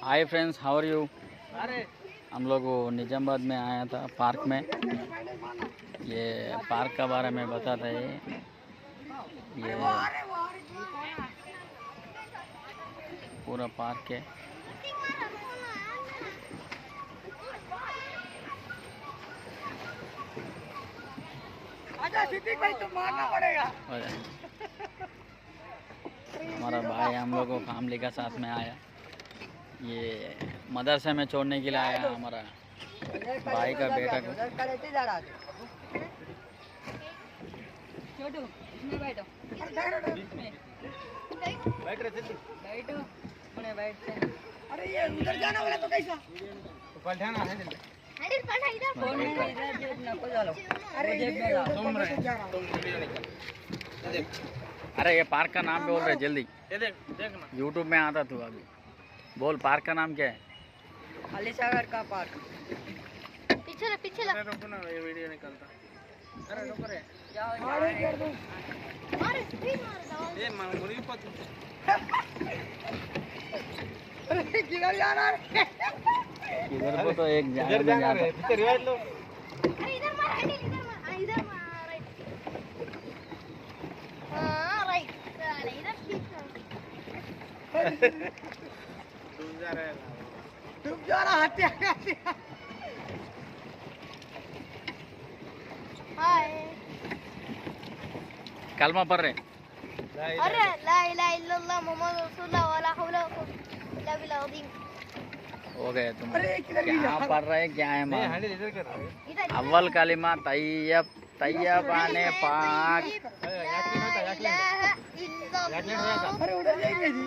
Hi friends, how are you. हम लोग निजामाबाद में आया था पार्क में। ये पार्क का बारे में बता रहे हैं। ये पूरा पार्क है। भाई तो मारना पड़ेगा। हमारा भाई हम लोग को फैमिली का साथ में आया। ये मदरसे में छोड़ने के लिए आया हमारा भाई का बेटा को। अरे ये उधर जाना वाला तो कैसा पलटाना है अरे ये पार्क का नाम बोल रहे जल्दी। यूट्यूब में आता तू अभी बोल। पार्क का नाम क्या है? अलीसागर का पार्क। पीछे ला रुको ना, ये वीडियो निकलता। अरे रुक रे, मार स्पीड मार दो। ये मुरी पत अरे किधर जा रहा है? इधर को तो एक जगह में जाता है। पीछे रिवाज लो। अरे इधर मार, हैंडल इधर मार राइट। हां राइट, चल इधर ठीक है। डूब जा रहा हत्या। हाय कलमा पढ़ रहे। अरे ला इलाहा इल्लल्लाह मुहम्मद रसूलुल्लाह वला हौला इल्ला बिल्लाह अज़ीम। हो गए तुम। अरे किधर क्या पढ़ रहे क्या है मां? अव्वल कलिमा तैयब तैयब आने पाक। अरे उधर जाएंगे जी।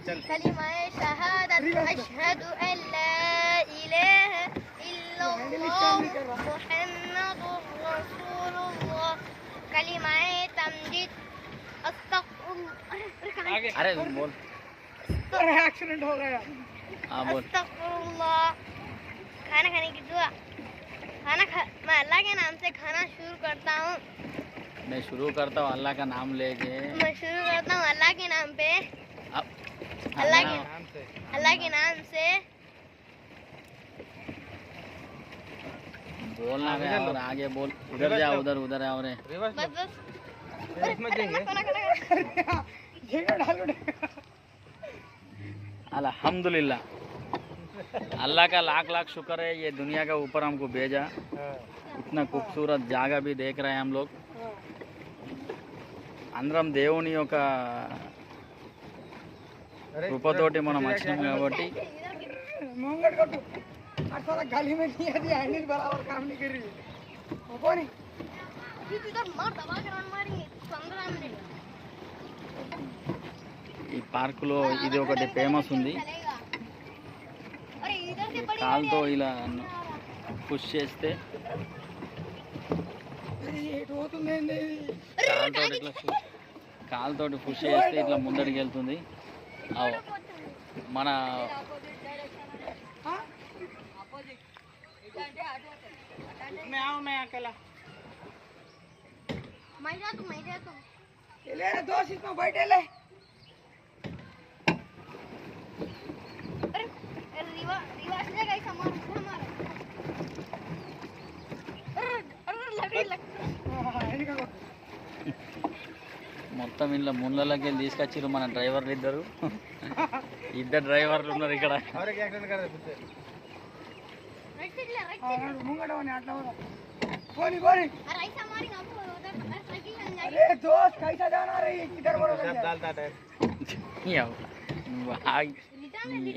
कलिमाए शहादत अशहदु अन ला इलाहा इल्लल्लाह मुहम्मदुर रसूलुल्लाह कलिमाए तमजीद अस्तगफिरुल्लाह। अरे बोल। अरे एक्सीडेंट हो गया। हाँ बोल। अस्तगफिरुल्लाह। खाना खाने की दुआ। मैं अल्लाह के नाम से खाना शुरू करता हूँ। मैं शुरू करता हूँ अल्लाह का नाम लेके। मैं शुरू करता हूँ अल्लाह के नाम पे। अब अल्लाह के नाम से बोलना है और आगे बोल। उधर जा, उधर उधर है। और बस अल्हम्दुलिल्लाह, अल्लाह का लाख लाख शुक्र है ये दुनिया का ऊपर हमको भेजा। इतना खूबसूरत जगह भी देख रहे हैं हम लोग। అందరం దేవుని యొక్క కృపతోటి మనం వచ్చినాం కాబట్టి मंगल को साला गाली में नहीं आती, हैंडल बराबर काम नहीं कर रही। कौन है? इधर मार दबा के रन मारेंगे 15 मिनट। ఈ పార్కులో ఇది ఒకటి ఫేమస్ ఉంది। अरे इधर से ఈ बड़ी కాలుతో ఇలా పుష్ చేస్తే अरे ये तो तुम्हें కాలుతోటి పుష్ చేస్తే ఇట్లా ముందడికి వెళ్తుంది। మన मैं आऊं, मैं अकेला मैं जा तू ले रे दोस्त इसमें बैठे ले। अरे रिवर्स ले गई सामान हमारा। अरे लग మొత్తం ఇంట్లో ముండ్లకి వెళ్ళి తీసుకొచ్చిర్రు మన డ్రైవర్లు ఇద్దరు డ్రైవర్లు ఉన్నారు ఇక్కడ। राइट साइड ले राइट मुंगड़ा होने आटला हो। कौन अरे ऐसा मारेंगे आपको उधर साइकिल चल जाएगी। अरे दोस्त कैसा जाना रे किधर बोलो यार, रिटर्न ले